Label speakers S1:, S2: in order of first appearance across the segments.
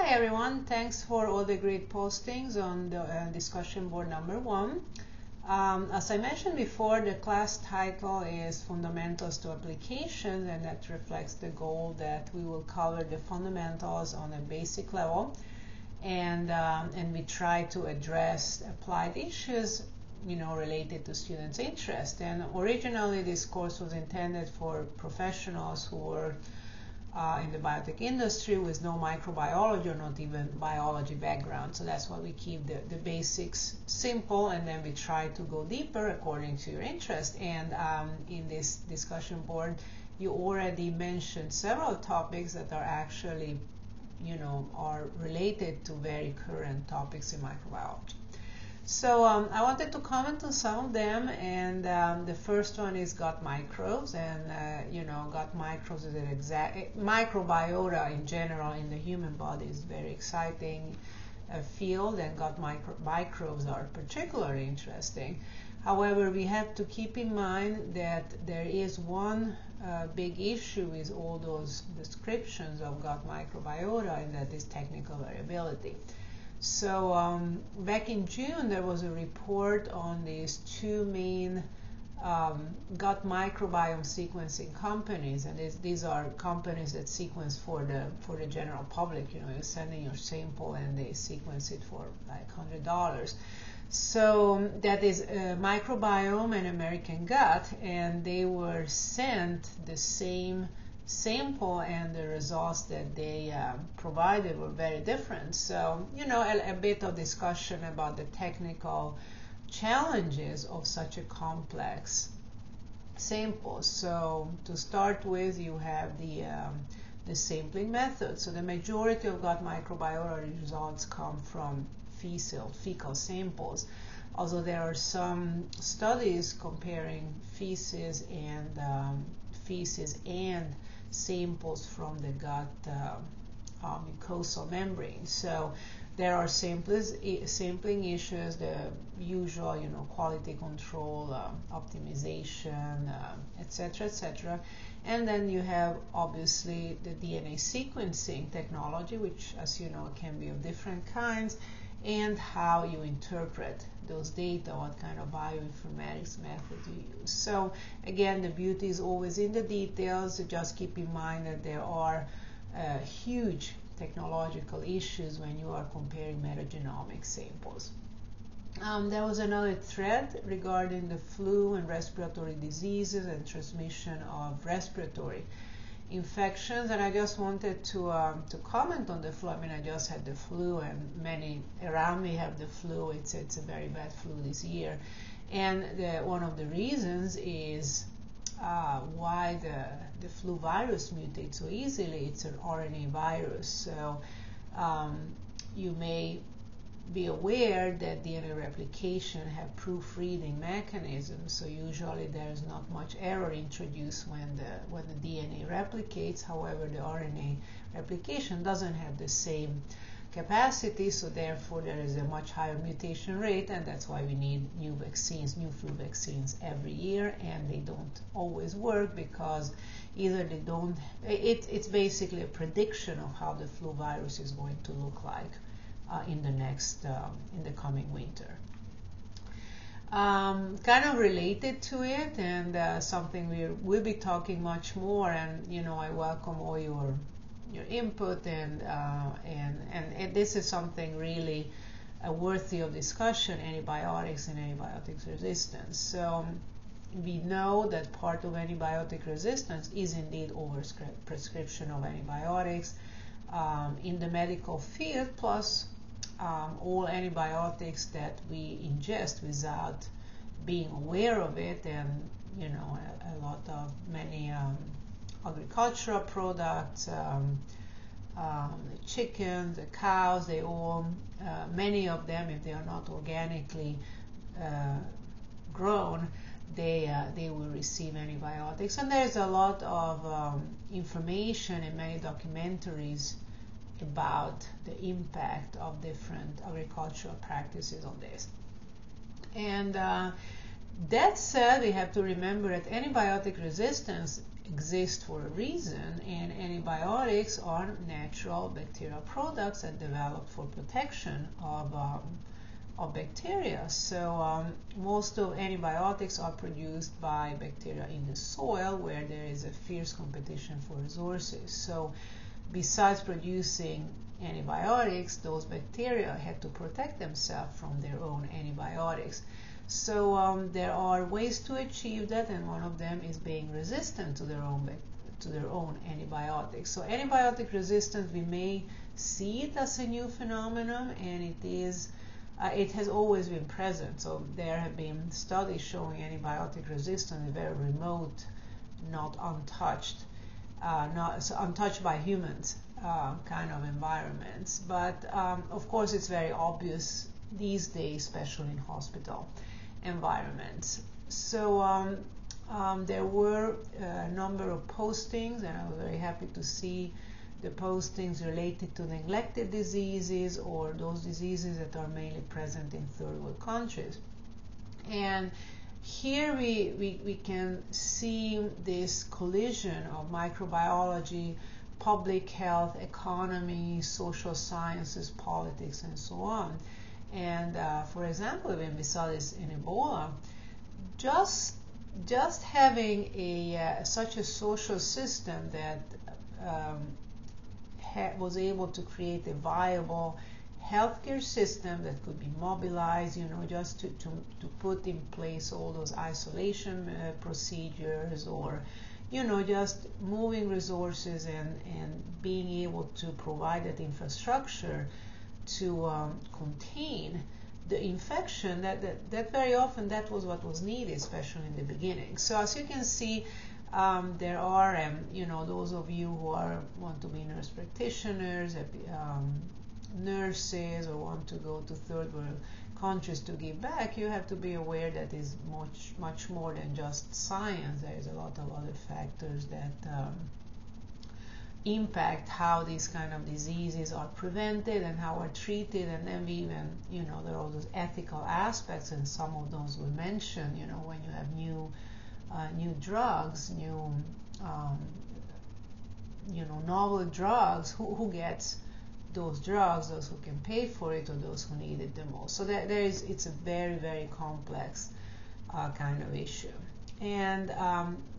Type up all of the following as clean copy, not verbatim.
S1: Hi everyone, thanks for all the great postings on the discussion board number 1. As I mentioned before, the class title is Fundamentals to Applications, and that reflects the goal that we will cover the fundamentals on a basic level, and we try to address applied issues related to students' interest. And originally this course was intended for professionals who were in the biotech industry with no microbiology or not even biology background. So that's why we keep the basics simple, and then we try to go deeper according to your interest. And in this discussion board, you already mentioned several topics that are actually, are related to very current topics in microbiology. So I wanted to comment on some of them, and the first one is gut microbes, and gut microbes is an microbiota in general in the human body is very exciting field, and gut microbes are particularly interesting. However, we have to keep in mind that there is one big issue with all those descriptions of gut microbiota, and that is technical variability. So back in June, there was a report on these two main gut microbiome sequencing companies, and these are companies that sequence for the general public. You send in your sample and they sequence it for like $100. So that is Microbiome and American Gut, and they were sent the same sample, and the results that they provided were very different. So a bit of discussion about the technical challenges of such a complex sample. So to start with, you have the sampling method. So the majority of gut microbiota results come from fecal samples, although there are some studies comparing feces and samples from the gut mucosal membrane. So there are sampling issues, the usual, quality control, optimization, etc. And then you have obviously the DNA sequencing technology, which, as you know, can be of different kinds, and how you interpret those data, what kind of bioinformatics method you use. So again, the beauty is always in the details. Just keep in mind that there are huge technological issues when you are comparing metagenomic samples. There was another thread regarding the flu and respiratory diseases and transmission of respiratory infections, and I just wanted to comment on the flu. I mean, I just had the flu, and many around me have the flu. It's a very bad flu this year, and one of the reasons is why the flu virus mutates so easily. It's an RNA virus, so you may be aware that DNA replication have proofreading mechanisms, so usually there's not much error introduced when the DNA replicates. However, the RNA replication doesn't have the same capacity, so therefore there is a much higher mutation rate, and that's why we need new flu vaccines every year, and they don't always work because either they don't, it's basically a prediction of how the flu virus is going to look like in the coming winter. Kind of related to it, and something we'll be talking much more, and I welcome all your input, and this is something really worthy of discussion: antibiotics and antibiotics resistance. So we know that part of antibiotic resistance is indeed overprescription of antibiotics in the medical field, plus all antibiotics that we ingest without being aware of it, and a lot of many agricultural products, the chickens, the cows, they all, many of them, if they are not organically grown, they will receive antibiotics. And there's a lot of information and many documentaries about the impact of different agricultural practices on this. And that said, we have to remember that antibiotic resistance exist for a reason, and antibiotics are natural bacterial products that developed for protection of bacteria. So most of antibiotics are produced by bacteria in the soil, where there is a fierce competition for resources. So besides producing antibiotics, those bacteria had to protect themselves from their own antibiotics. So there are ways to achieve that, and one of them is being resistant to their own antibiotics. So antibiotic resistance, we may see it as a new phenomenon, and it has always been present. So there have been studies showing antibiotic resistance in very remote, not untouched, not so untouched by humans kind of environments. But of course, it's very obvious these days, especially in hospital environments. So there were a number of postings, and I was very happy to see the postings related to neglected diseases, or those diseases that are mainly present in third world countries. And here we can see this collision of microbiology, public health, economy, social sciences, politics, and so on. And for example, when we saw this in Ebola, just having such a social system that was able to create a viable healthcare system that could be mobilized, just to put in place all those isolation procedures, or just moving resources and being able to provide that infrastructure to contain the infection, that very often that was what was needed, especially in the beginning. So as you can see, there are those of you who want to be nurse practitioners, nurses, or want to go to third world countries to give back, you have to be aware that is much more than just science. There is a lot of other factors that impact how these kind of diseases are prevented and how are treated. And then we even, there are all those ethical aspects, and some of those were mentioned, when you have new drugs, novel drugs, who gets those drugs, those who can pay for it, or those who need it the most. So it's a very, very complex kind of issue. And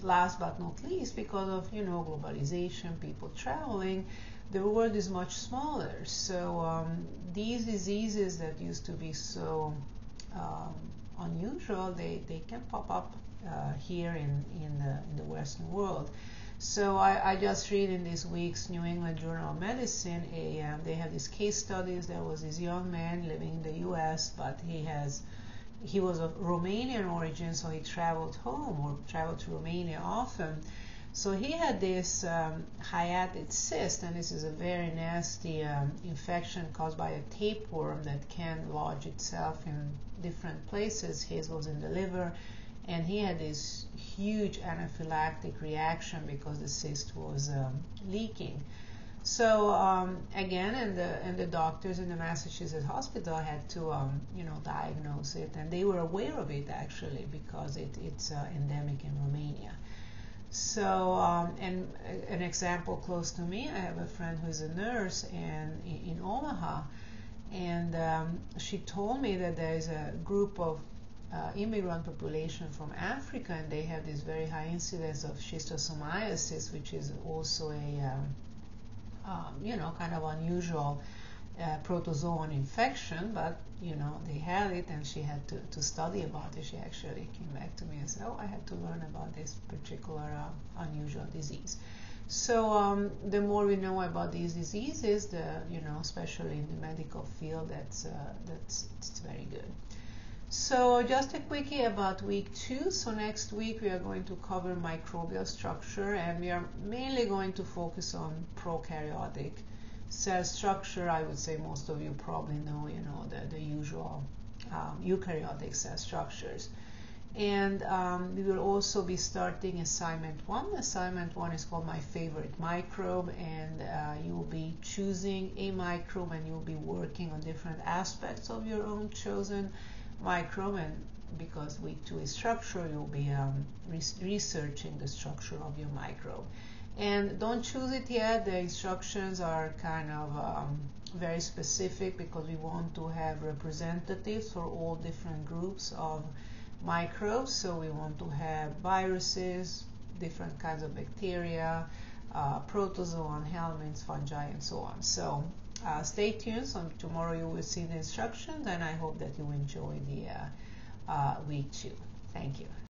S1: last but not least, because of globalization, people traveling, the world is much smaller. So these diseases that used to be so unusual, they can pop up here in the Western world. So I just read in this week's New England Journal of Medicine, they have these case studies. There was this young man living in the U.S., but he was of Romanian origin, so he traveled home, or traveled to Romania often. So he had this hiatic cyst, and this is a very nasty infection caused by a tapeworm that can lodge itself in different places. His was in the liver, and he had this huge anaphylactic reaction because the cyst was leaking. So again, and the doctors in the Massachusetts hospital had to diagnose it, and they were aware of it actually, because it's endemic in Romania. So and an example close to me, I have a friend who's a nurse in Omaha, and she told me that there is a group of immigrant population from Africa, and they have this very high incidence of schistosomiasis, which is also a kind of unusual protozoan infection, but they had it, and she had to study about it. She actually came back to me and said, I had to learn about this particular unusual disease. So the more we know about these diseases, especially in the medical field, it's very good. So just a quickie about week 2. So next week we are going to cover microbial structure, and we are mainly going to focus on prokaryotic cell structure. I would say most of you probably know, the usual eukaryotic cell structures. And we will also be starting assignment 1. Assignment 1 is called My Favorite Microbe, and you will be choosing a microbe, and you will be working on different aspects of your own chosen microbe, and because week 2 is structure, you'll be researching the structure of your microbe. And don't choose it yet. The instructions are kind of very specific because we want to have representatives for all different groups of microbes. So we want to have viruses, different kinds of bacteria, protozoan, helminths, fungi, and so on. So stay tuned. So tomorrow you will see the instructions, and I hope that you enjoy the week 2. Thank you.